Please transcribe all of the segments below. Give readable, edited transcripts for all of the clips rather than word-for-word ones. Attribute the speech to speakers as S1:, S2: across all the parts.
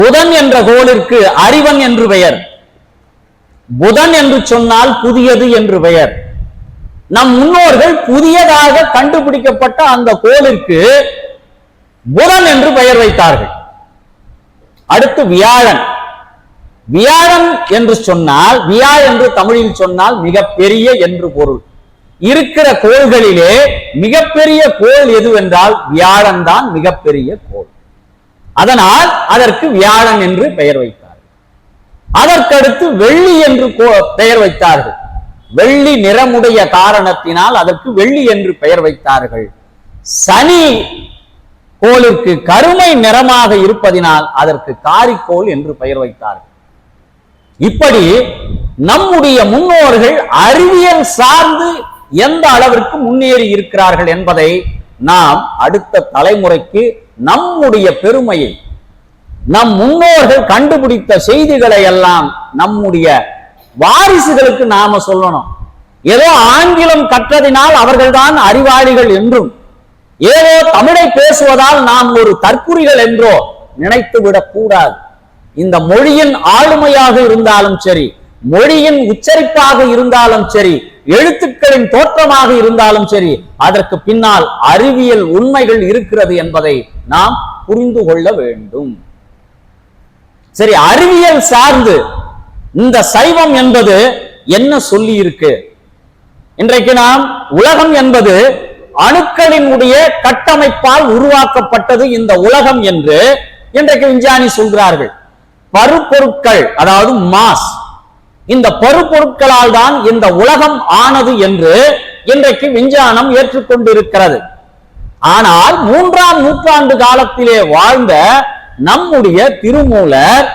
S1: புதன் என்ற கோளிற்கு அறிவன் என்று பெயர். புதன் என்று சொன்னால் புதியது என்று பெயர். நம் முன்னோர்கள் புதியதாக கண்டுபிடிக்கப்பட்ட அந்த கோளிற்கு புதன் என்று பெயர் வைத்தார்கள். அடுத்து வியாழன். வியாழன் என்று சொன்னால், வியா என்று தமிழில் சொன்னால் மிகப்பெரிய என்று பொருள். இருக்கிற கோள்களிலே மிகப்பெரிய கோள் எதுவென்றால் வியாழன் தான் மிகப்பெரிய கோள். அதனால் அதற்கு வியாழன் என்று பெயர் வைத்தார்கள். அதற்கடுத்து வெள்ளி என்று பெயர் வைத்தார்கள். வெள்ளி நிறமுடைய காரணத்தினால் அதற்கு வெள்ளி என்று பெயர் வைத்தார்கள். சனி கோளுக்கு கருமை நிறமாக இருப்பதினால் அதற்கு காரிக்கோள் என்று பெயர் வைத்தார்கள். இப்படி நம்முடைய முன்னோர்கள் அறிவியல் சார்ந்து எந்த அளவிற்கு முன்னேறி இருக்கிறார்கள் என்பதை நாம் அடுத்த தலைமுறைக்கு நம்முடைய பெருமையை, நம் முன்னோர்கள் கண்டுபிடித்த செய்திகளை எல்லாம் நம்முடைய வாரிசுகளுக்கு நாம சொல்லணும். ஏதோ ஆங்கிலம் கற்றதினால் அவர்கள்தான் அறிவாளிகள் என்றும், ஏதோ தமிழை பேசுவதால் நாம் ஒரு தற்குறிகள் என்றோ நினைத்து விடக் கூடாது. இந்த மொழியின் ஆளுமையாக இருந்தாலும் சரி, மொழியின் உச்சரிப்பாக இருந்தாலும் சரி, எழுத்துக்களின் தோற்றமாக இருந்தாலும் சரி, அதற்கு பின்னால் அறிவியல் உண்மைகள் இருக்கிறது என்பதை நாம் புரிந்து கொள்ள வேண்டும். சரி, அறிவியல் சார்ந்து இந்த சைவம் என்பது என்ன சொல்லி இருக்கு? இன்றைக்கு நாம் உலகம் என்பது அணுக்களினுடைய கட்டமைப்பால் உருவாக்கப்பட்டது இந்த உலகம் என்று இன்றைக்கு விஞ்ஞானி சொல்கிறார்கள். பருப்பொருட்கள், அதாவது மாஸ், இந்த பருப்பொருட்களால் தான் இந்த உலகம் ஆனது என்று இன்றைக்கு விஞ்ஞானம் ஏற்றுக்கொண்டிருக்கிறது. ஆனால் 3ஆம் நூற்றாண்டு காலத்திலே வாழ்ந்த நம்முடைய திருமூலர்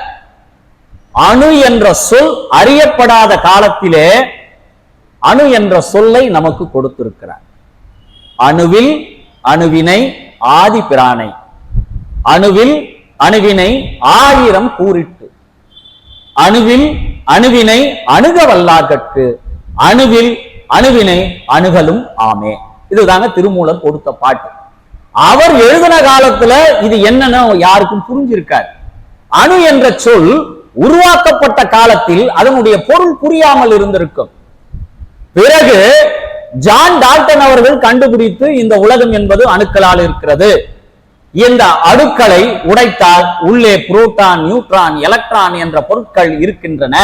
S1: அணு என்ற சொல் அறியப்படாத காலத்திலே அணு என்ற சொல்லை நமக்கு கொடுத்திருக்கிறார். அணுவில் அணுவினை ஆதி பிரானை, அணுவில் அணுவினை 1000 கூறிட்டு, அணுவில் அணுவினை அணுக வல்லார்கட்கு, அணுவில் அணுவினை அணுகலும் ஆமே. இதுதாங்க திருமூலர் கொடுத்த பாட்டு. அவர் எழுதின காலத்துல இது என்னன்னு யாருக்கும் புரிஞ்சிருக்காரு. அணு என்ற சொல் உருவாக்கப்பட்ட காலத்தில் அதனுடைய பொருள் புரியாமல் இருந்திருக்கும். பிறகு ஜான் டால்டன் அவர்கள் கண்டுபிடித்து இந்த உலகம் என்பது அணுக்களால் இருக்கிறது, இந்த அணுக்களை உடைத்தால் உள்ளே புரோட்டான், நியூட்ரான், எலக்ட்ரான் என்ற பொருட்கள் இருக்கின்றன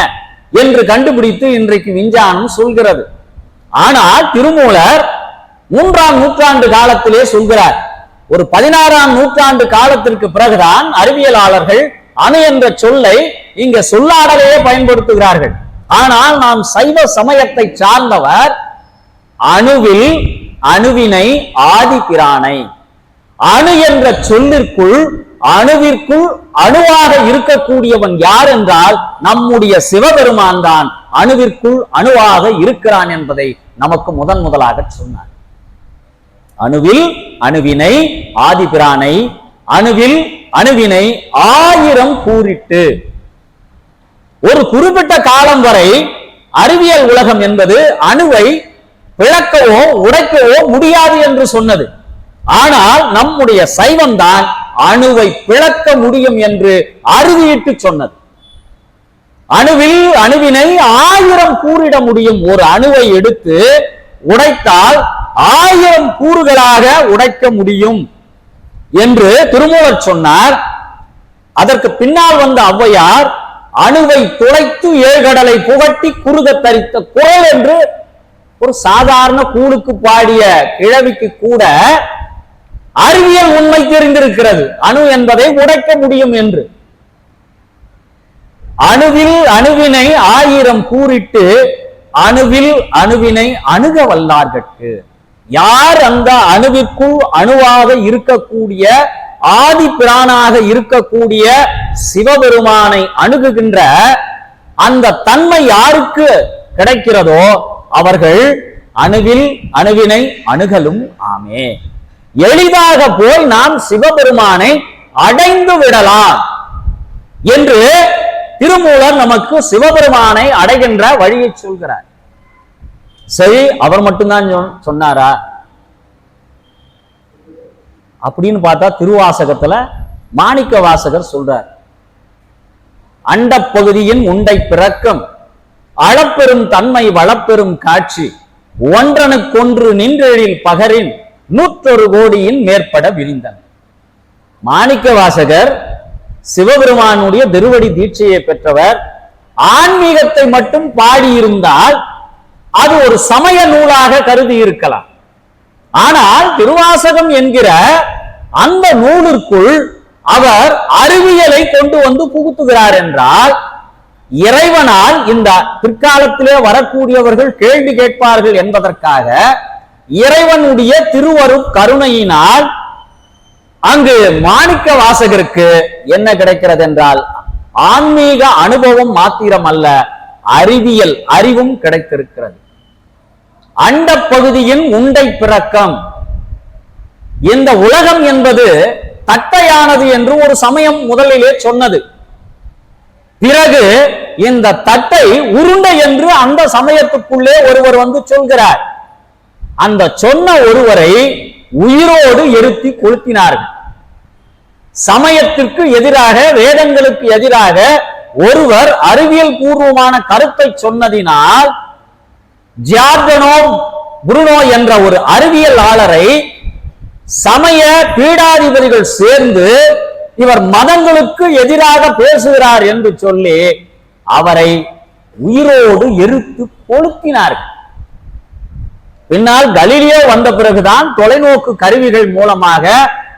S1: என்று கண்டுபிடித்து இன்றைக்கு விஞ்ஞானம் சொல்கிறது. ஆனால் திருமூலர் 3ஆம் நூற்றாண்டு காலத்திலே சொல்கிறார். ஒரு 16ஆம் நூற்றாண்டு காலத்திற்கு பிறகுதான் அறிவியலாளர்கள் அணு என்ற சொல்லை இங்க சொல்லாடலையே பயன்படுத்துகிறார்கள். ஆனால் நாம் சைவ சமயத்தை சார்ந்தவர் அணுவில் அணுவினை ஆதி பிரானை, அணு என்ற சொல்லிற்குள் அணுவிற்குள் அணுவாக இருக்கக்கூடியவன் யார் என்றால் நம்முடைய சிவபெருமான் தான் அணுவிற்குள் அணுவாக இருக்கிறான் என்பதை நமக்கு முதலாக சொன்னார். அணுவில் அணுவினை ஆதி பிரானை, அணுவில் அணுவினை 1000 கூறிட்டு. ஒரு குறிப்பிட்ட காலம் வரை அறிவியல் உலகம் என்பது அணுவை பிளக்கவோ உடைக்கவோ முடியாது என்று சொன்னது. ஆனால் நம்முடைய சைவம் தான் அணுவை பிளக்க முடியும் என்று அறுதியிட்டு சொன்னது. அணுவில் அணுவினை 1000 கூறிட முடியும். ஒரு அணுவை எடுத்து உடைத்தால் 1000 கூறுகளாக உடைக்க முடியும் என்று திருமூலர் சொன்னார். அதற்கு பின்னால் வந்த ஔவையார் அணுவை துளைத்து ஏழ்கடலை புகட்டி குறுக தரித்த குரல் என்று ஒரு சாதாரண கூடுக்கு பாடிய கிழவிக்கு கூட அறிவியல் உண்மை தெரிந்திருக்கிறது, அணு என்பதை உடைக்க முடியும் என்று. அணுவில் அணுவினை 1000 கூறிட்டு அணுவில் அணுவினை அணுக வல்லார்கட்கு. யார் அந்த அணுவிற்குள் அணுவாக இருக்கக்கூடிய ஆதி பிரானாக இருக்கக்கூடிய சிவபெருமானை அணுகுகின்ற அந்த தன்மை யாருக்கு கிடைக்கிறதோ அவர்கள் அணுவில் அணுவினை அணுகலும் ஆமே. எளிதாக போய் நாம் சிவபெருமானை அடைந்து விடலாம் என்று திருமூலர் நமக்கு சிவபெருமானை அடைகின்ற வழியை சொல்கிறார். சரி, அவர் மட்டும்தான் சொன்னாரா அப்படின்னு பார்த்தா திருவாசகத்துல மாணிக்க வாசகர் சொல்றார், அண்ட பகுதியின் உண்டை பிறக்கம் அளப்பெரும் தன்மை வளப்பெரும் காட்சி ஒன்றனுக்கொன்று நின்றெழில் பகரின் 101 கோடியின் மேற்பட விரிந்தன. மாணிக்க வாசகர் சிவபெருமானுடைய திருவடி தீட்சையை பெற்றவர். ஆன்மீகத்தை மட்டும் பாடியிருந்தால் அது ஒரு சமய நூலாக கருதி இருக்கலாம். ஆனால் திருவாசகம் என்கிற அந்த நூலிற்குள் அவர் அறிவியலை கொண்டு வந்து புகுத்துகிறார் என்றால், இறைவனால் இந்த பிற்காலத்திலே வரக்கூடியவர்கள் கேள்வி கேட்பார்கள் என்பதற்காக இறைவனுடைய திருவருட் கருணையினால் அங்கு மாணிக்க வாசகருக்கு என்ன கிடைக்கிறது என்றால், ஆன்மீக அனுபவம் மாத்திரம் அல்ல, அறிவியல் அறிவும் கிடைத்திருக்கிறது. அண்ட பகுதியின் உண்டை பிறக்கம். இந்த உலகம் என்பது தட்டையானது என்று ஒரு சமயம் முதலிலே சொன்னது. பிறகு இந்த தட்டை உருண்டை என்று அந்த சமயத்துக்குள்ளே ஒருவர் வந்து சொல்கிறார். அந்த சொன்ன ஒருவரை உயிரோடு எரித்து கொளுத்தினார்கள். சமயத்திற்கு எதிராக, வேதங்களுக்கு எதிராக ஒருவர் அறிவியல் பூர்வமான கருத்தை சொன்னதினால் ஜியார்டனோ புருனோ என்ற ஒரு அறிவியலாளரை சமய பீடாதிபதிகள் சேர்ந்து இவர் மதங்களுக்கு எதிராக பேசுகிறார் என்று சொல்லி அவரை உயிரோடு எரித்து கொளுத்தினார்கள். பின்னால் கலீலியோ வந்த பிறகுதான் தொலைநோக்கு கருவிகள் மூலமாக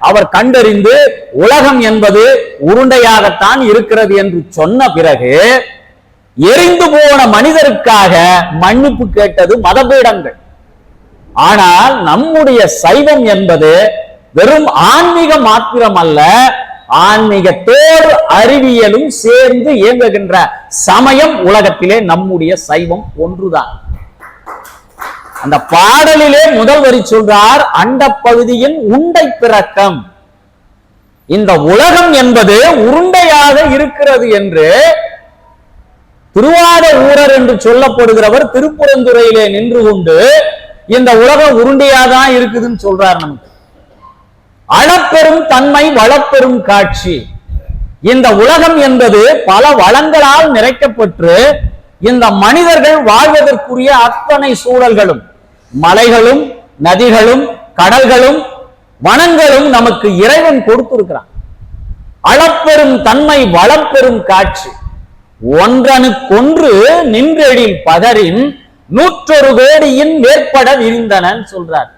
S1: அவர் கண்டறிந்து உலகம் என்பது உருண்டையாகத்தான் இருக்கிறது என்று சொன்ன பிறகு எரிந்து போன மனிதருக்காக மன்னிப்பு கேட்டது மதபீடங்கள். ஆனால் நம்முடைய சைவம் என்பது வெறும் ஆன்மீகம் மாத்திரம் அல்ல, ஆன்மீகத்தோடு அறிவியலும் சேர்ந்து இயங்குகின்ற சமயம் உலகத்திலே நம்முடைய சைவம் ஒன்றுதான். அந்த பாடலிலே முதல் வரி சொல்றார், அண்ட பகுதியின் உண்டை பிறக்கம். இந்த உலகம் என்பது உருண்டையாக இருக்கிறது என்று திருவாத ஊரர் என்று சொல்லப்படுகிறவர் திருப்புறந்துறையிலே நின்று கொண்டு இந்த உலகம் உருண்டையாதான் இருக்குதுன்னு சொல்றார். நமக்கு அளப்பெரும் தன்மை வளப்பெரும் காட்சி. இந்த உலகம் என்பது பல வளங்களால் நிறைக்கப்பட்டு இந்த மனிதர்கள் வாழ்வதற்குரிய அத்தனை சூழல்களும், மலைகளும் நதிகளும் கடல்களும் வனங்களும் நமக்கு இறைவன் கொடுத்திருக்கிறான். அளப்பெரும் தன்மை வளப்பெரும் காட்சி ஒன்றனுக்கொன்று நின்றெழில் பகரின் 101 கோடியின் மேற்பட விரிந்தன சொல்றார்.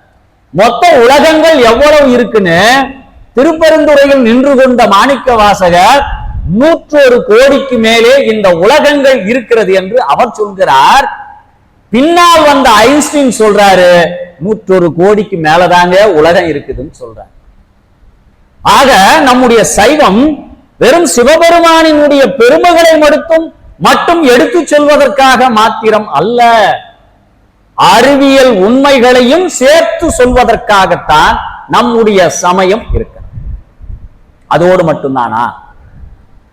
S1: மொத்த உலகங்கள் எவ்வளவு இருக்குன்னு திருப்பெருந்துறையில் நின்று கொண்ட மாணிக்க வாசகர் 101 கோடிக்கு மேலே இந்த உலகங்கள் இருக்கிறது என்று அவர் சொல்கிறார். பின்னால் வந்த ஐன்ஸ்டீன் சொல்றாரு 101 கோடிக்கு மேலதாங்க உலகம் இருக்குதுன்னு சொல்றார். ஆக நம்முடைய சைவம் வெறும் சிவபெருமானினுடைய பெருமைகளை மட்டும் எடுத்து சொல்வதற்காக மாத்திரம் அல்ல, அறிவியல் உண்மைகளையும் சேர்த்து சொல்வதற்காகத்தான் நம்முடைய சமயம் இருக்கிறது. அதோடு மட்டும்தானா?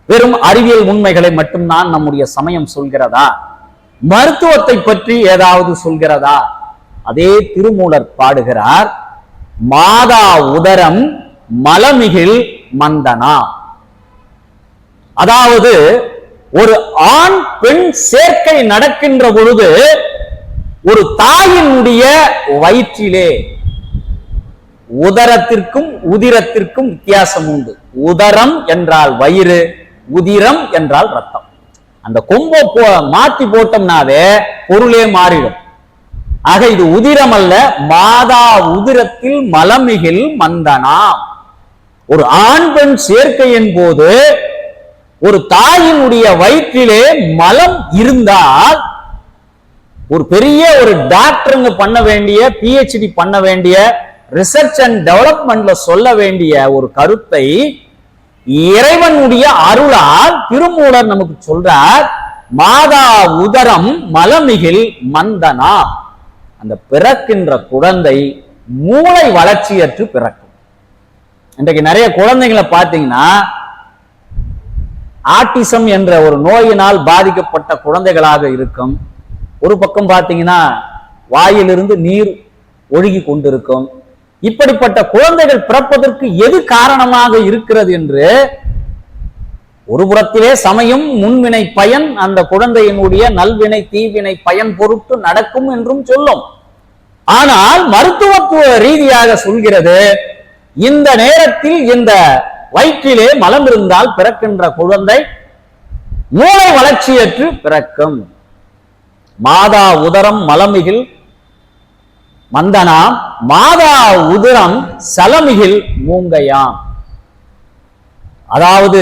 S1: வெறும் அறிவியல் உண்மைகளை மட்டும்தான் நம்முடைய சமயம் சொல்கிறதா? மருத்துவத்தை பற்றி ஏதாவது சொல்கிறதா? அதே திருமூலர் பாடுகிறார், மாதா உதரம் மலமிகில் மந்தனா. அதாவது ஒரு ஆண் பெண் சேர்க்கை நடக்கின்ற பொழுது ஒரு தாயினுடைய வயிற்றிலே உதரத்திற்கும் உதிரத்திற்கும் வித்தியாசம் உண்டு. உதரம் என்றால் வயிறு, உதிரம் என்றால் ரத்தம். அந்த கொம்பை மாத்தி போட்டோம்னாவே பொருளே மாறிடும். ஆக இது உதிரம் அல்ல, மாதா உதிரத்தில் மலமிகில் மந்தனா. ஒரு ஆண் பெண் சேர்க்கையின் போது ஒரு தாயினுடைய வயிற்றிலே மலம் இருந்தால் ஒரு பெரிய ஒரு டாக்டருங்க பண்ண வேண்டிய, PhD பண்ண வேண்டிய, ரிசர்ச் அண்ட் டெவலப்மெண்ட்ல சொல்ல வேண்டிய ஒரு கருத்தை இறைவனுடைய அருளால் திருமூலர் நமக்கு சொல்றார். மாதா உதரம் மலமிகில் மந்தனா. அந்த பிறக்கின்ற குழந்தை மூளை வளர்ச்சியற்று பிறக்கும். இன்றைக்கு நிறைய குழந்தைகளை பார்த்தீங்கன்னா ஆட்டிசம் என்ற ஒரு நோயினால் பாதிக்கப்பட்ட குழந்தைகளாக இருக்கும். ஒரு பக்கம் பார்த்தீங்கன்னா வாயிலிருந்து நீர் ஒழுகி கொண்டிருக்கும். இப்படிப்பட்ட குழந்தைகள் பிறப்பதற்கு எது காரணமாக இருக்கிறது என்று ஒரு புறத்திலே சமயம் முன்வினை பயன் அந்த குழந்தையினுடைய நல்வினை தீவினை பயன் பொருட்டு நடக்கும் என்றும் சொல்லும். ஆனால் மருத்துவ ரீதியாக சொல்கிறது, இந்த நேரத்தில் இந்த வயிற்றிலே மலம் இருந்தால் பிறக்கின்ற குழந்தை மூளை வளர்ச்சியற்று பிறக்கும். மாதா உதரம் மலமிகில் மந்தனாம், மாதா உதரம் சலமிகில் மூங்கையாம். அதாவது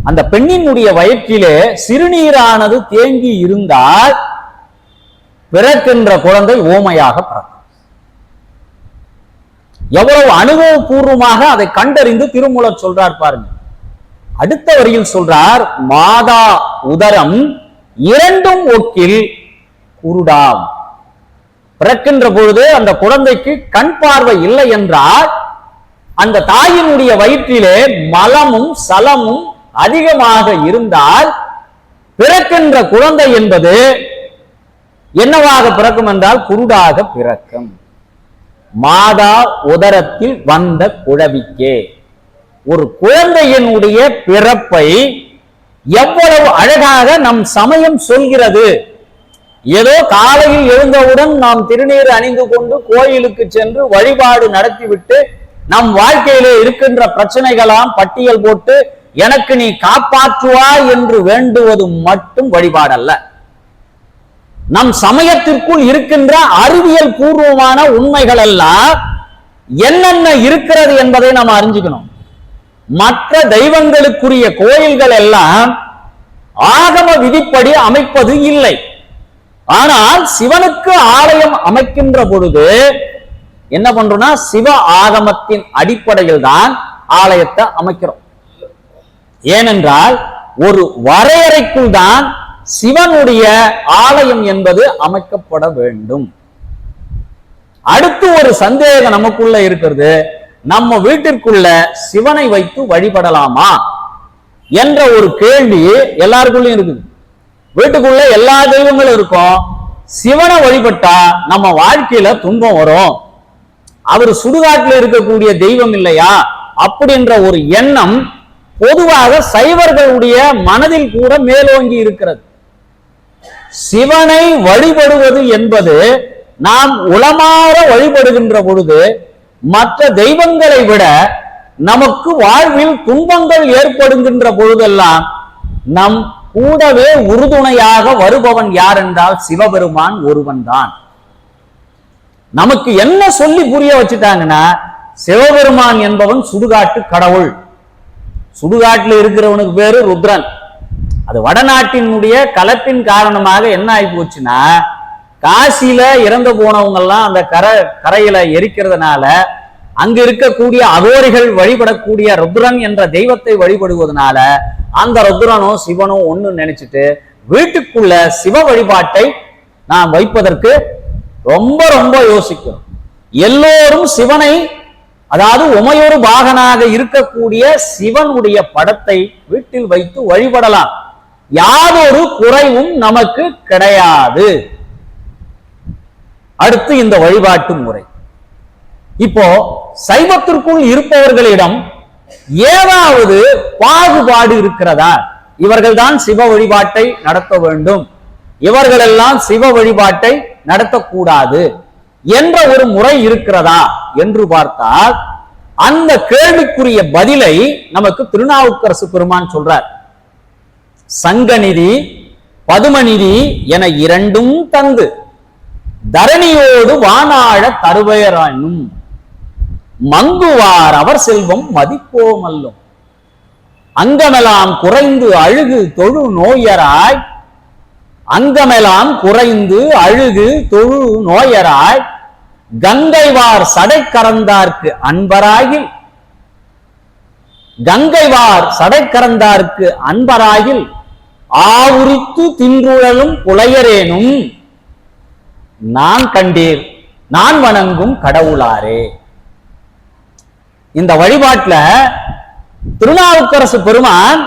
S1: அந்த பெண்ணினுடைய வயிற்றிலே சிறுநீரானது தேங்கி இருந்தால் பிறக்கின்ற குழந்தை ஓமையாக பிறக்கும். எவ்வளவு அனுபவபூர்வமாக அதை கண்டறிந்து திருமூலர் சொல்றார் பாருங்க. அடுத்த வரியில் சொல்றார், மாதா உதரம் இரண்டும் ஒக்கில் குருடாம். பிறக்கின்ற பொழுது அந்த குழந்தைக்கு கண் பார்வை இல்லை என்றால் அந்த தாயினுடைய வயிற்றிலே மலமும் சலமும் அதிகமாக இருந்தால் பிறக்கின்ற குழந்தை என்பது என்னவாக பிறக்கும் என்றால் குருடாக பிறக்கும். மாதா உதரத்தில் வந்த குழவிக்கே. ஒரு குழந்தையினுடைய பிறப்பை எவ்வளவு அழகாக நம் சமயம் சொல்கிறது. ஏதோ காலையில் எழுந்தவுடன் நாம் திருநீர் அணிந்து கொண்டு கோயிலுக்கு சென்று வழிபாடு நடத்திவிட்டு நம் வாழ்க்கையிலே இருக்கின்ற பிரச்சனைகளாம் பட்டியல் போட்டு எனக்கு நீ காப்பாற்றுவாய் என்று வேண்டுவது மட்டும் வழிபாடல்ல. நம் சமயத்திற்குள் இருக்கின்ற அறிவியல் பூர்வமான உண்மைகள் எல்லாம் என்னென்ன இருக்கிறது என்பதை நாம் அறிஞ்சுக்கணும். மற்ற தெய்வங்களுக்குரிய கோயில்கள் எல்லாம் ஆகம விதிப்படி அமைப்பது இல்லை. ஆனால் சிவனுக்கு ஆலயம் அமைக்கின்ற பொழுது என்ன பண்றோம்னா சிவ ஆகமத்தின் அடிப்படையில் தான் ஆலயத்தை அமைக்கிறோம். ஏனென்றால் ஒரு வரையறைக்குள் தான் சிவனுடைய ஆலயம் என்பது அமைக்கப்பட வேண்டும். அடுத்து ஒரு சந்தேகம் நமக்குள்ள இருக்கிறது, நம்ம வீட்டிற்குள்ள சிவனை வைத்து வழிபடலாமா என்ற ஒரு கேள்வி எல்லாருக்குள்ளயும் இருக்குது. வீட்டுக்குள்ள எல்லா தெய்வங்களும் இருக்கும், சிவனை வழிபட்டா நம்ம வாழ்க்கையில துன்பம் வரும், அவர் சுடுகாட்டில் இருக்கக்கூடிய தெய்வம் இல்லையா அப்படின்ற ஒரு எண்ணம் பொதுவாக சைவர்களுடைய மனதில் கூட மேலோங்கி இருக்கிறது. சிவனை வழிபடுவது என்பது நாம் உளமாற வழிபடுகின்ற பொழுது மற்ற தெய்வங்களை விட நமக்கு வாழ்வில் துன்பங்கள் ஏற்படுகின்ற பொழுதெல்லாம் நம் கூடவே உறுதுணையாக வருபவன் யார் என்றால் சிவபெருமான் ஒருவன் தான். நமக்கு என்ன சொல்லி புரிய வச்சுட்டாங்கன்னா, சிவபெருமான் என்பவன் சுடுகாட்டு கடவுள். சுடுகாட்டில் இருக்கிறவனுக்கு பேரு ருத்ரன். அது வடநாட்டினுடைய கலப்பின் காரணமாக என்ன ஆகி போச்சுன்னா, காசியில இறந்து போனவங்க எல்லாம் அந்த கரையில எரிக்கிறதுனால அங்க இருக்கக்கூடிய அகோரிகள் வழிபடக்கூடிய ருத்ரன் என்ற தெய்வத்தை வழிபடுவதனால அந்த ருத்ரனும் சிவனும் ஒண்ணு நினைச்சிட்டு வீட்டுக்குள்ள சிவ வழிபாட்டை நாம் வைப்பதற்கு ரொம்ப ரொம்ப யோசிக்கிறோம். எல்லோரும் சிவனை, அதாவது உமையொரு பாகனாக இருக்கக்கூடிய சிவனுடைய படத்தை வீட்டில் வைத்து வழிபடலாம், யாதொரு குறைவும் நமக்கு கிடையாது. அடுத்து இந்த வழிபாட்டு முறை. இப்போ சைவத்திற்குள் இருப்பவர்களிடம் ஏதாவது பாகுபாடு இருக்கிறதா? இவர்கள் தான் சிவ வழிபாட்டை நடத்த வேண்டும், இவர்களெல்லாம் சிவ வழிபாட்டை நடத்தக்கூடாது என்ற ஒரு முறை இருக்கிறதா என்று பார்த்தால் அந்த கேள்விக்குரிய பதிலை நமக்கு திருநாவுக்கரசு பெருமான் சொல்றார். சங்கநிதி பதுமநிதி என இரண்டும் தந்து தரணியோடு வானாழ தருவையரானும் மங்குவார் அவர் செல்வம் மதிப்போமல்லும் அங்கமெல்லாம் குறைந்து அழுகு தொழு நோயராய், அங்கமெல்லாம் குறைந்து அழுகு தொழு நோயராய் கங்கைவார் சடை கறந்தார்க்கு அன்பராகில், கங்கைவார் சடை கறந்தார்க்கு அன்பராகில் ஆவுரித்து தின்றுழலும் புலையரேனும் நான் கண்டீர் நான் வணங்கும் கடவுளாரே. இந்த வழிபாட்டுல திருநாவுக்கரசு பெருமான்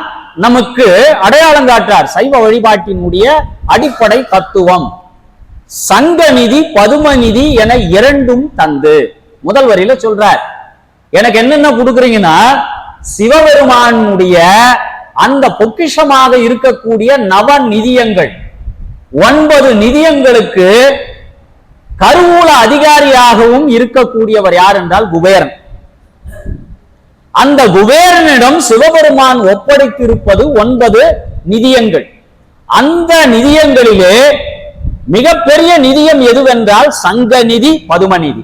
S1: நமக்கு அடையாளம் காட்டார் சைவ வழிபாட்டினுடைய அடிப்படை தத்துவம். சங்கநிதி பதுமநிதி என இரண்டும் தந்து முதல் வரியில சொல்றார். எனக்கு என்னென்ன கொடுக்குறீங்கன்னா, சிவபெருமானுடைய அந்த பொக்கிஷமாக இருக்கக்கூடிய நவ நிதியங்கள் 9 நிதியங்களுக்கு கருவூல அதிகாரியாகவும் இருக்கக்கூடியவர் யார் என்றால் குபேரன். அந்த குபேரனிடம் சிவபெருமான் ஒப்படைத்திருப்பது 9 நிதியங்கள். அந்த நிதியங்களிலே மிகப்பெரிய நிதியம் எதுவென்றால் சங்க நிதி, பதும நிதி.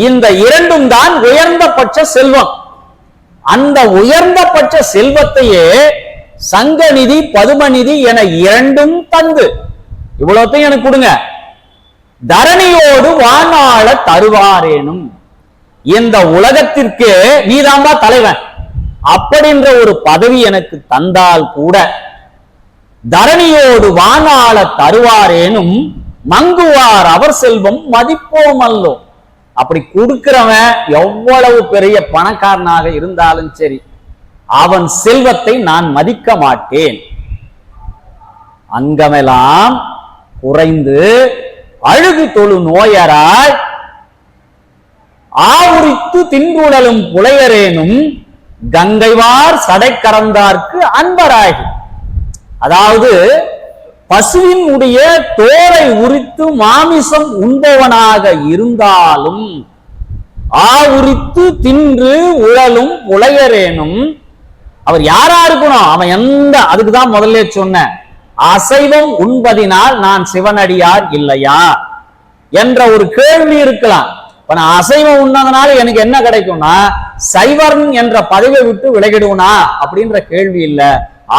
S1: இந்த இரண்டும் தான் உயர்ந்தபட்ச செல்வம். அந்த உயர்ந்தபட்ச செல்வத்தையே சங்க நிதி, பதும நிதி என இரண்டும் தந்து இவ்வளவுத்தையும் எனக்கு கொடுங்க, தரணியோடு வானாள தருவாரேனும், இந்த உலகத்திற்கு நீதாம்பா தலைவன் அப்படின்ற ஒரு பதவி எனக்கு தந்தால் கூட தரணியோடு வானாள தருவாரேனும் மங்குவார் அவர் செல்வம் மதிப்போம் அல்லோ. அப்படி கொடுக்கிறவன் எவ்வளவு பெரிய பணக்காரனாக இருந்தாலும் சரி, அவன் செல்வத்தை நான் மதிக்க மாட்டேன். அங்கமெல்லாம் குறைந்து அழுகு தொழு நோயராய் ஆவுரித்து தின்றுடலும் புலையரேனும் கங்கைவார் சடை கறந்தார்க்கு அன்பராகி. அதாவது பசுவின் உடைய தோலை உரித்து மாமிசம் உண்பவனாக இருந்தாலும் ஆவுரித்து தின்று உழலும் புலையரேனும் அவர் யாரா இருக்கணும்? அவன் எந்த, அதுக்குதான் முதல்ல சொன்ன அசைவம் உண்பதினால் நான் சிவனடியார் இல்லையா என்ற ஒரு கேள்வி இருக்கலாம். இப்ப நான் அசைவம் உண்ணதுனால எனக்கு என்ன கிடைக்கும்னா சைவன் என்ற பதவியை விட்டு விலகிடுவனா அப்படின்ற கேள்வி இல்லை.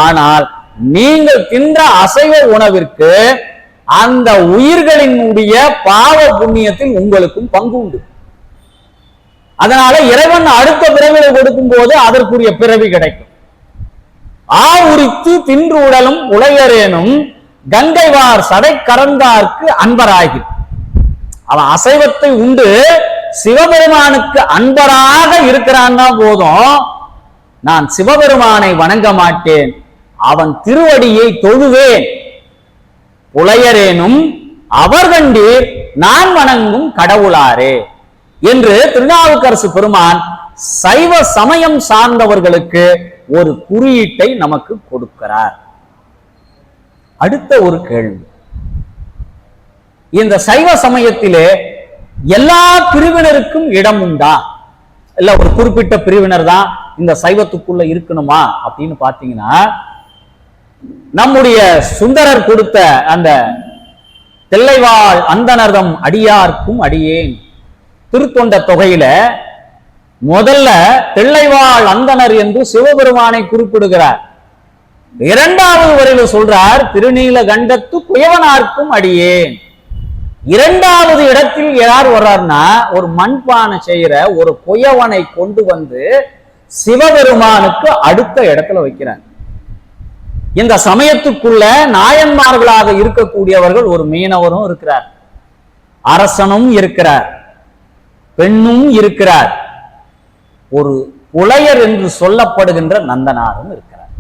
S1: ஆனால் நீங்கள் தின்ற அசைவ உணவிற்கு அந்த உயிர்களினுடைய பாவ புண்ணியத்தில் உங்களுக்கும் பங்கு உண்டு. அதனால இறைவன் அடுத்த பிறவியை கொடுக்கும் போது அதற்குரிய பிறவி கிடைக்கும். ஆவுரித்து தின்று உடலும் உலையரேனும் கங்கைவார் சடை கறந்தார்க்கு அன்பராகி. அவன் அசைவத்தை உண்டு சிவபெருமானுக்கு அன்பராக இருக்கிறான்னா போதும், நான் சிவபெருமானை வணங்க மாட்டேன், அவன் திருவடியை தொழுவேன். புலையரேனும் அவர் கண்டீர் நான் வணங்கும் கடவுளாரே என்று திருநாவுக்கரசு பெருமான் சைவ சமயம் சார்ந்தவர்களுக்கு ஒரு குறியீட்டை நமக்கு கொடுக்கிறார். அடுத்த ஒரு கேள்வி, இந்த சைவ சமயத்திலே எல்லா பிரிவினருக்கும் இடம் உண்டா, இல்ல ஒரு குறிப்பிட்ட பிரிவினர் தான் இந்த சைவத்துக்குள்ள இருக்கணுமா அப்படின்னு பாத்தீங்கன்னா, நம்முடைய சுந்தரர் கொடுத்த அந்த தில்லைவாழ் அந்தனர்தம் அடியார்க்கும் அடியேன் திருத்தொண்ட தொகையில முதல்ல தில்லைவாழ் அந்தனர் என்று சிவபெருமானை குறிப்பிடுகிறார். 2வது வரையில சொல்றார் திருநீலகண்டத்து குயவனார்க்கும் அடியேன். 2வது இடத்தில் யார் வர்றார்னா ஒரு மண்பானை செய்யற ஒரு குயவனை கொண்டு வந்து சிவபெருமானுக்கு அடுத்த இடத்துல வைக்கிறார். இந்த சமயத்துக்குள்ள நாயன்மார்களாக இருக்கக்கூடியவர்கள் ஒரு மீனவரும் இருக்கிறார், அரசனும் இருக்கிறார், பெண்ணும் இருக்கிறார், ஒரு புலையர் என்று சொல்லப்படுகின்ற நந்தனாரும் இருக்கிறார்.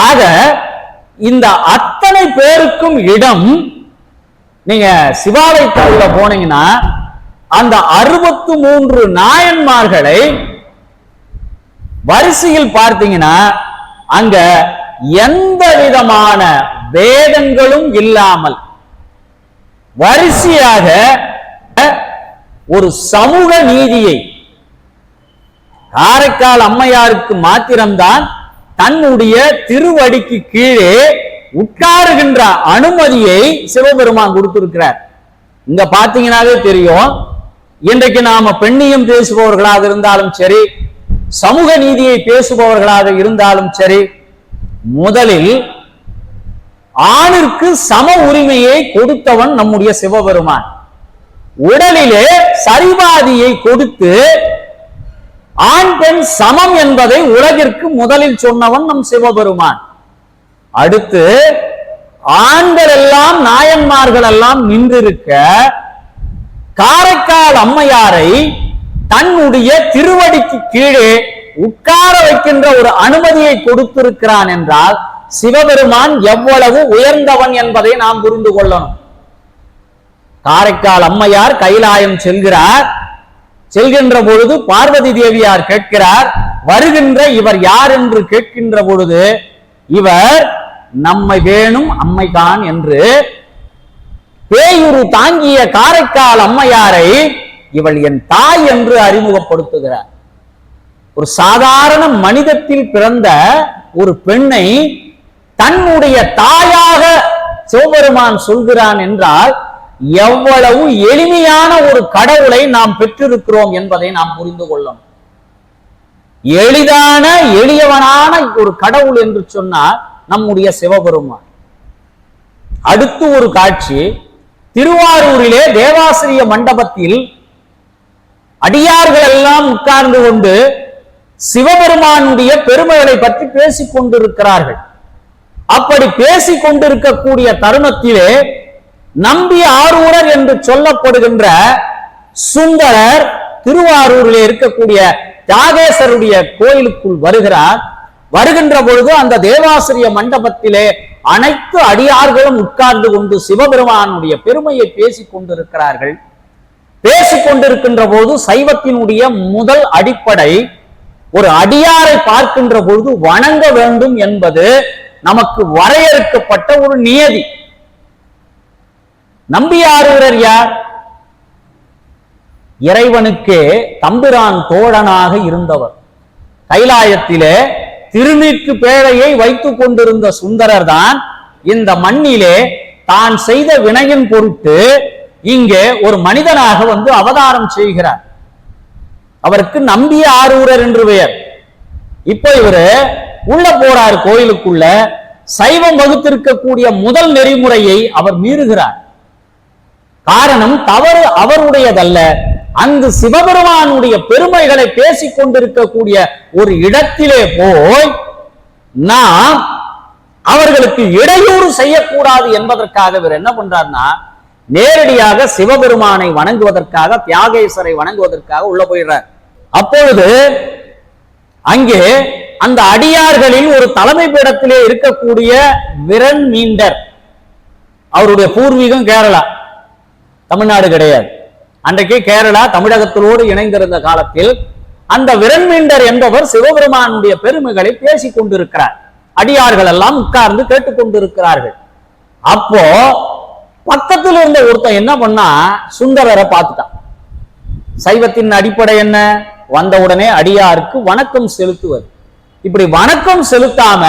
S1: ஆக இந்த அத்தனை பேருக்கும் இடம், நீங்க சிவாலயத்துல போனீங்கன்னா அந்த 63 நாயன்மார்களை வரிசையில் பார்த்தீங்கன்னா அங்க எந்த விதமான வேதங்களும் இல்லாமல் வரிசையாக ஒரு சமூக நீதியை, காரைக்கால் அம்மையாருக்கு மாத்திரம்தான் தன்னுடைய திருவடிக்கு கீழே உட்காருகின்ற அனுமதியை சிவபெருமான் கொடுத்திருக்கிறார். இங்க பாத்தீங்கன்னாவே தெரியும், இன்றைக்கு நாம பெண்ணியம் பேசுபவர்களாக இருந்தாலும் சரி, சமூக நீதியை பேசுபவர்களாக இருந்தாலும் சரி, முதலில் ஆணிற்கு சம உரிமையை கொடுத்தவன் நம்முடைய சிவபெருமான். உடலிலே சரிபாதியை கொடுத்து ஆண் பெண் சமம் என்பதை உலகிற்கு முதலில் சொன்னவன் நம் சிவபெருமான். அடுத்து ஆண்கள் எல்லாம் நாயன்மார்கள் எல்லாம் நின்றிருக்க காரைக்கால் அம்மையாரை தன்னுடைய திருவடிக்கு கீழே உட்கார வைக்கின்ற ஒரு அனுமதியை கொடுத்திருக்கிறான் என்றால் சிவபெருமான் எவ்வளவு உயர்ந்தவன் என்பதை நாம் புரிந்து கொள்ளணும். காரைக்கால் அம்மையார் கைலாயம் செல்கிறார். செல்கின்ற பொழுது பார்வதி தேவியார் கேட்கிறார், வருகின்ற இவர் யார் என்று கேட்கின்ற பொழுது இவர் நம்மை வேணும் அம்மைதான் என்று பேயுரு தாங்கிய காரைக்கால் அம்மையாரை இவள் என் தாய் என்று அறிமுகப்படுத்துகிறார். ஒரு சாதாரண மனிதத்தில் பிறந்த ஒரு பெண்ணை தன்னுடைய தாயாக சிவபெருமான் சொல்கிறான் என்றால் எவ்வளவு எளிமையான ஒரு கடவுளை நாம் பெற்றிருக்கிறோம் என்பதை நாம் புரிந்து கொள்ளணும். எளிதான எளியவனான ஒரு கடவுள் என்று சொன்னால் நம்முடைய சிவபெருமான். அடுத்து ஒரு காட்சி, திருவாரூரிலே தேவாசிரிய மண்டபத்தில் அடியார்கள் எல்லாம் உட்கார்ந்து கொண்டு சிவபெருமானுடைய பெருமைகளை பற்றி பேசிக் கொண்டிருக்கிறார்கள். அப்படி பேசிக் கொண்டிருக்கக்கூடிய தருணத்திலே நம்பி ஆரூரர் என்று சொல்லப்படுகின்ற சுந்தரர் திருவாரூரிலே இருக்கக்கூடிய தியாகேசருடைய கோயிலுக்குள் வருகிறார். வருகின்ற பொழுது அந்த தேவாசிரிய மண்டபத்திலே அனைத்து அடியார்களும் உட்கார்ந்து கொண்டு சிவபெருமானுடைய பெருமையை பேசிக் கொண்டிருக்கிறார்கள். பேசிக் கொண்டிருக்கின்ற போது சைவத்தினுடைய முதல் அடிப்படை, ஒரு அடியாரை பார்க்கின்ற பொழுது வணங்க வேண்டும் என்பது நமக்கு வரையறுக்கப்பட்ட ஒரு நியதி. நம்பியாரூரர் யார்? இறைவனுக்கே தம்பிரான் தோழனாக இருந்தவர். கைலாயத்திலே திருநீற்று பேழையை வைத்துக் கொண்டிருந்த சுந்தரர் தான் இந்த மண்ணிலே தான் செய்த வினையின் பொருட்டு இங்கே ஒரு மனிதனாக வந்து அவதாரம் செய்கிறார். அவருக்கு நம்பிய ஆரூரர் என்று பெயர். இப்ப இவரு உள்ள போறார் கோயிலுக்குள்ள. சைவம் வகுத்திருக்கக்கூடிய முதல் நெறிமுறையை அவர் மீறுகிறார். காரணம் தவறு அவருடையதல்ல, அங்கு சிவபெருமானுடைய பெருமைகளை பேசிக் கொண்டிருக்கக்கூடிய ஒரு இடத்திலே போய் நாம் அவர்களுக்கு இடையூறு செய்யக்கூடாது என்பதற்காக இவர் என்ன பண்றார்னா, நேரடியாக சிவபெருமானை வணங்குவதற்காக, தியாகேசரை வணங்குவதற்காக உள்ள போயிடுறார். அப்பொழுது அங்கே அந்த அடியார்களில் ஒரு தலைமை பீடத்திலே இருக்கக்கூடிய விரன் மீண்டர், அவருடைய பூர்வீகம் கேரளா, தமிழ்நாடு கிடையாது. அன்றைக்கு கேரளா தமிழகத்தோடு இணைந்திருந்த காலத்தில் அந்த விரண்மீண்டர் என்பவர் சிவபெருமானுடைய பெருமைகளை பேசிக் கொண்டிருக்கிறார். அடியார்கள் எல்லாம் உட்கார்ந்து கேட்டுக் கொண்டிருக்கிறார்கள். அப்போ பக்கத்தில் இருந்த ஒருத்தன் என்ன பண்ணா, சுந்தரரை பார்த்துட்டான். சைவத்தின் அடிப்படை என்ன? வந்தவுடனே அடியாருக்கு வணக்கம் செலுத்துவது. இப்படி வணக்கம் செலுத்தாம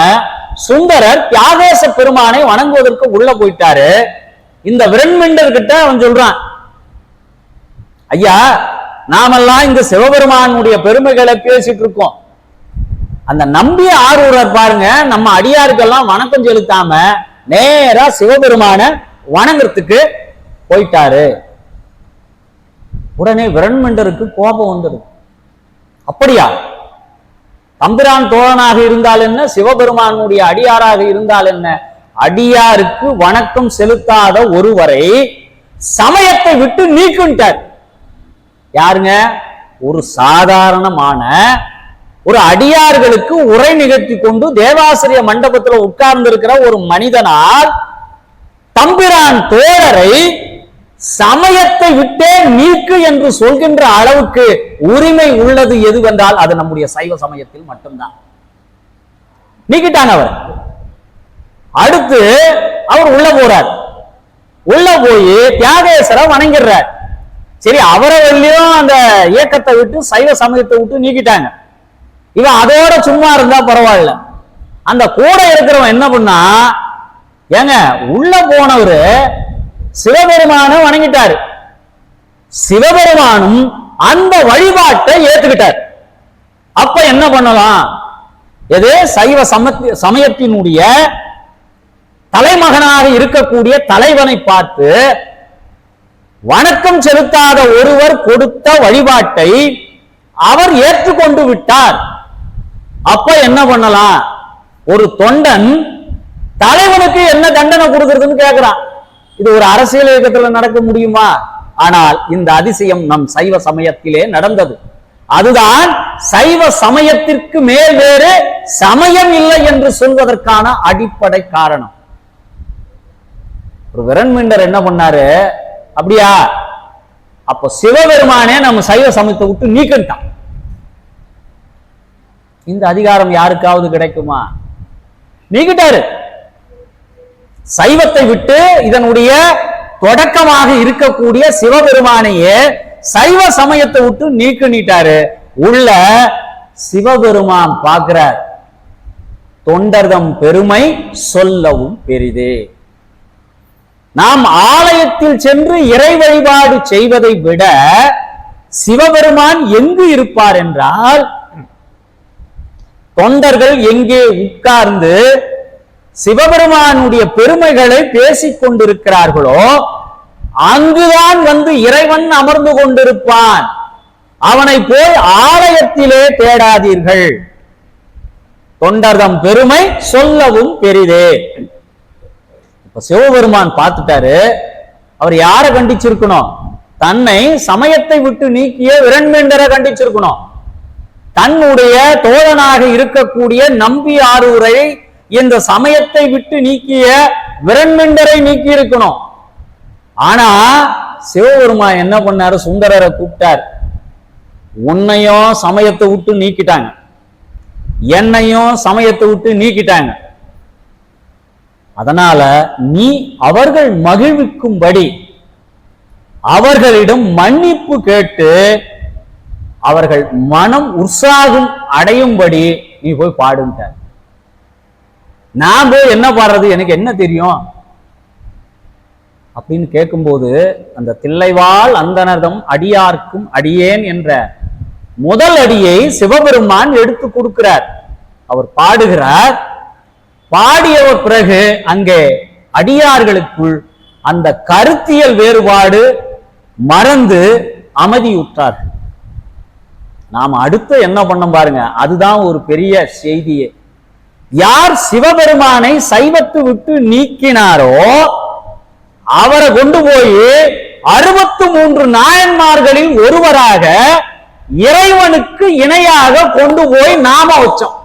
S1: சுந்தரர் தியாகேச பெருமானை வணங்குவதற்கு உள்ள போயிட்டாரு. இந்த விரண்மீண்டர் கிட்ட அவன் சொல்றான், ஐயா, நாமெல்லாம் இந்த சிவபெருமானுடைய பெருமைகளை பேசிட்டு இருக்கோம். அந்த நம்பிய ஆரூரர் பாருங்க, நம்ம அடியாருக்கெல்லாம் வணக்கம் செலுத்தாம நேரா சிவபெருமான வணங்குறதுக்கு போயிட்டாரு. உடனே விரண்மீண்டருக்கு கோபம் வந்துடும். அப்படியா? தம்பிரான் தோழனாக இருந்தால் என்ன, சிவபெருமானுடைய அடியாராக இருந்தால் என்ன? அடியாருக்கு வணக்கம் செலுத்தாத ஒருவரை சமயத்தை விட்டு நீக்கிட்டார். யாருங்க? ஒரு சாதாரணமான ஒரு அடியார்களுக்கு உரை நிகழ்த்தி கொண்டு தேவாசிரிய மண்டபத்தில் உட்கார்ந்து இருக்கிற ஒரு மனிதனால் தம்பிரான் தோழரை சமயத்தை விட்டே நீக்கு என்று சொல்கின்ற அளவுக்கு உரிமை உள்ளது எதுவென்றால் அது நம்முடைய சைவ சமயத்தில் மட்டும்தான். நீக்கிட்டாங்க அவர். அடுத்து அவர் உள்ள போறார். உள்ள போய் தியாகேசரை வணங்கிடுறார். சரி, அவரை வெளியும் அந்த இயக்கத்தை விட்டு சைவ சமயத்தை விட்டு நீக்கிட்டாங்க. இவன் அதோட சும்மா இருந்தா பரவாயில்ல. அந்த கூட இருக்கிறவன் என்ன பண்ணா, ஏங்க உள்ள போனவரு சிவபெருமான வணங்கிட்டாரு, சிவபெருமானும் அந்த வழிபாட்டை ஏத்துக்கிட்டார். அப்ப என்ன பண்ணலாம்? எது? சைவ சமயத்தினுடைய தலைமகனாக இருக்கக்கூடிய தலைவனை பார்த்து வணக்கம் செலுத்தாத ஒருவர் கொடுத்த வழிபாட்டை அவர் ஏற்றுக்கொண்டு விட்டார். அப்ப என்ன பண்ணலாம்? ஒரு தொண்டன் தலைவனுக்கு என்ன தண்டனை கொடுக்கிறதுன்னு கேட்கிறான். இது ஒரு அரசியல் இயக்கத்தில் நடக்க முடியுமா? ஆனால் இந்த அதிசயம் நம் சைவ சமயத்திலே நடந்தது. அதுதான் சைவ சமயத்திற்கு மேல் வேறு சமயம் இல்லை என்று சொல்வதற்கான அடிப்படை காரணம். ஒரு விரண்மீண்டர் என்ன பண்ணாரு? அப்படியா? அப்போ சிவபெருமானே நம்ம சைவ சமயத்தை விட்டு நீக்கிட்டான். இந்த அதிகாரம் யாருக்காவது கிடைக்குமா? நீக்கிட்டாரு. சைவத்தை விட்டு இதனுடைய தொடக்கமாக இருக்கக்கூடிய சிவபெருமானையே சைவ சமயத்தை விட்டு நீக்கிட்டாரு. உள்ள சிவபெருமான் பார்க்கிறார், தொண்டர்தம் பெருமை சொல்லவும் பெரிதே. நாம் ஆலயத்தில் சென்று இறை வழிபாடு செய்வதை விட சிவபெருமான் எங்கு இருப்பார் என்றால், தொண்டர்கள் எங்கே உட்கார்ந்து சிவபெருமானுடைய பெருமைகளை பேசிக் கொண்டிருக்கிறார்களோ அங்குதான் வந்து இறைவன் அமர்ந்து கொண்டிருப்பான். அவனை போய் ஆலயத்திலே தேடாதீர்கள். தொண்டர்தம் பெருமை சொல்லவும் பெரிதே. இப்ப சிவபெருமான் பார்த்துட்டாரு. அவர் யாரை கண்டிச்சிருக்கணும்? தன்னை சமயத்தை விட்டு நீக்கிய விரண்மேண்டரை கண்டிச்சிருக்கணும். தன்னுடைய தோழனாக இருக்கக்கூடிய நம்பி ஆரூரை இந்த சமயத்தை விட்டு நீக்கிய விரண்மேண்டரை நீக்கி இருக்கணும். ஆனா சிவபெருமான் என்ன பண்ணாரு? சுந்தரரை கூப்பிட்டார். உன்னையும் சமயத்தை விட்டு நீக்கிட்டாங்க, என்னையும் சமயத்தை விட்டு நீக்கிட்டாங்க. அதனால நீ அவர்கள் மகிழ்விக்கும்படி அவர்களிடம் மன்னிப்பு கேட்டு அவர்கள் மனம் உற்சாகம் அடையும்படி நீ போய் பாடுங்க. நான் போய் என்ன பாடுறது, எனக்கு என்ன தெரியும் அப்படின்னு கேட்கும்போது, அந்த தில்லைவாழ் அந்தனர்தம் அடியார்க்கும் அடியேன் என்ற முதல் அடியை சிவபெருமான் எடுத்து கொடுக்கிறார். அவர் பாடுகிறார். பாடிய பிறகு அங்கே அடியார்களுக்குள் அந்த கருத்தியல் வேறுபாடு மறந்து அமைதியுற்றார்கள். நாம அடுத்து என்ன பண்ண பாருங்க, அதுதான் ஒரு பெரிய செய்தியே. யார் சிவபெருமானை சைவத்தை விட்டு நீக்கினாரோ அவரை கொண்டு போய் 63 நாயன்மார்களில் ஒருவராக இறைவனுக்கு இணையாக கொண்டு போய் நாம வச்சோம்.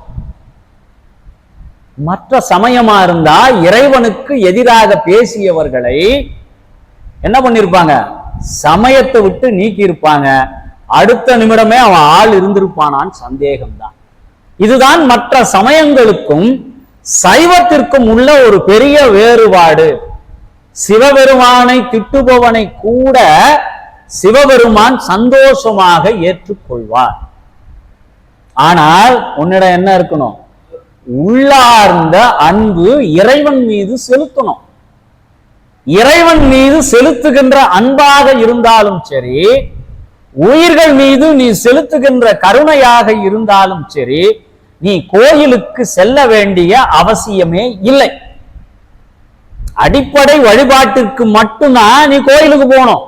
S1: மற்ற சமயமா இருந்தா இறைவனுக்கு எதிராக பேசியவர்களை என்ன பண்ணிருப்பாங்க? சமயத்தை விட்டு நீக்கி இருப்பாங்க. அடுத்த நிமிடமே அவன் ஆள் இருந்திருப்பானான்னு சந்தேகம்தான். இதுதான் மற்ற சமயங்களுக்கும் சைவத்திற்கும் உள்ள ஒரு பெரிய வேறுபாடு. சிவபெருமானை திட்டுபவனை கூட சிவபெருமான் சந்தோஷமாக ஏற்றுக்கொள்வார். ஆனால் உன்னிடம் என்ன இருக்கணும்? உள்ளார்ந்த அன்பு இறைவன் மீது செலுத்தணும். இறைவன் மீது செலுத்துகின்ற அன்பாக இருந்தாலும் சரி, உயிர்கள் மீது நீ செலுத்துகின்ற கருணையாக இருந்தாலும் சரி, நீ கோயிலுக்கு செல்ல வேண்டிய அவசியமே இல்லை. அடிப்படை வழிபாட்டிற்கு மட்டும்தான் நீ கோயிலுக்கு போகணும்.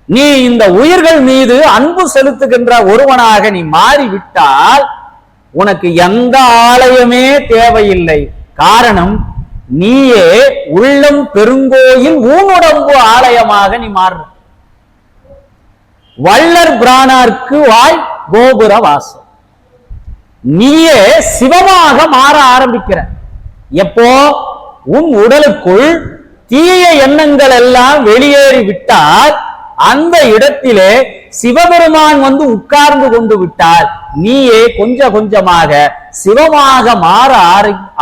S1: நீ இந்த உயிர்கள் மீது அன்பு செலுத்துகின்ற ஒருவனாக நீ மாறிவிட்டால் உனக்கு எந்த ஆலயமே தேவையில்லை. காரணம், நீயே உள்ளம் பெருங்கோயில் ஊனுடம்பு ஆலயமாக நீ மாறு. வள்ளர் பிரானார்க்கு வாய் கோபுர வாசல். நீயே சிவமாக மாற ஆரம்பிக்கிற. எப்போ? உன் உடலுக்குள் தீய எண்ணங்கள் எல்லாம் வெளியேறி விட்டால் அந்த இடத்திலே சிவபெருமான் வந்து உட்கார்ந்து கொண்டு விட்டால் நீயே கொஞ்சம் கொஞ்சமாக சிவமாக மாற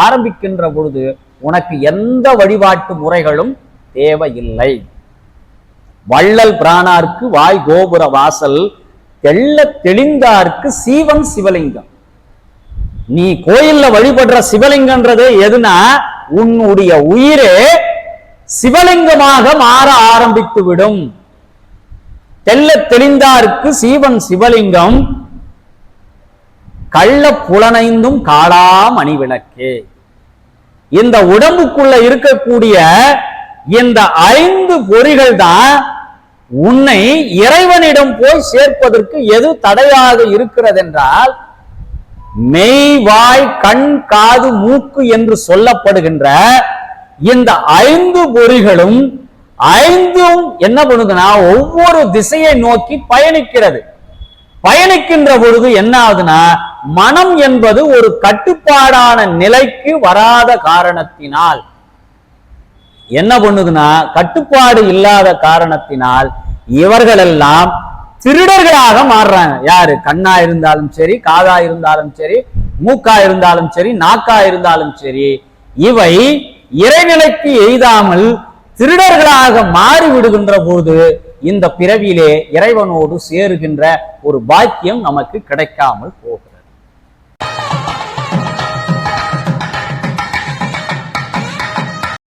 S1: ஆரம்பிக்கின்ற பொழுது உனக்கு எந்த வழிபாட்டு முறைகளும் தேவையில்லை. வள்ளல் பிரானார்க்கு வாய் கோபுர வாசல், தெள்ள தெளிந்தார்க்கு சீவன் சிவலிங்கம். நீ கோயில்ல வழிபடுற சிவலிங்கன்றது எதுனா, உன்னுடைய உயிரே சிவலிங்கமாக மாற ஆரம்பித்து விடும். தெள்ள தெளிந்தார்க்கு சீவன் சிவலிங்கம், கள்ள புலனைந்தும் காளா மணி விளக்கே. இந்த உடம்புக்குள்ள இருக்கக்கூடிய இந்த 5 பொறிகள் தான் உன்னை இறைவனிடம் போய் சேர்ப்பதற்கு எது தடையாக இருக்கிறது என்றால், மெய் வாய் கண் காது மூக்கு என்று சொல்லப்படுகின்ற இந்த 5 பொறிகளும் 5ம் என்ன பண்ணுதுன்னா ஒவ்வொரு திசையை நோக்கி பயணிக்கிறது. பயணிக்கின்ற பொழுது என்ன ஆகுதுன்னா, மனம் என்பது ஒரு கட்டுப்பாடான நிலைக்கு வராத காரணத்தினால் என்ன பண்ணுதுன்னா, கட்டுப்பாடு இல்லாத காரணத்தினால் இவர்களெல்லாம் திருடர்களாக மாறுறாங்க. யாரு? கண்ணா இருந்தாலும் சரி, காதா இருந்தாலும் சரி, மூக்கா இருந்தாலும் சரி, நாக்கா இருந்தாலும் சரி, இவை இறைநிலைக்கு எய்தாமல் திருடர்களாக மாறி விடுகின்ற போது இந்த பிறவியிலே இறைவனோடு சேருகின்ற ஒரு பாக்கியம் நமக்கு கிடைக்காமல் போகும்.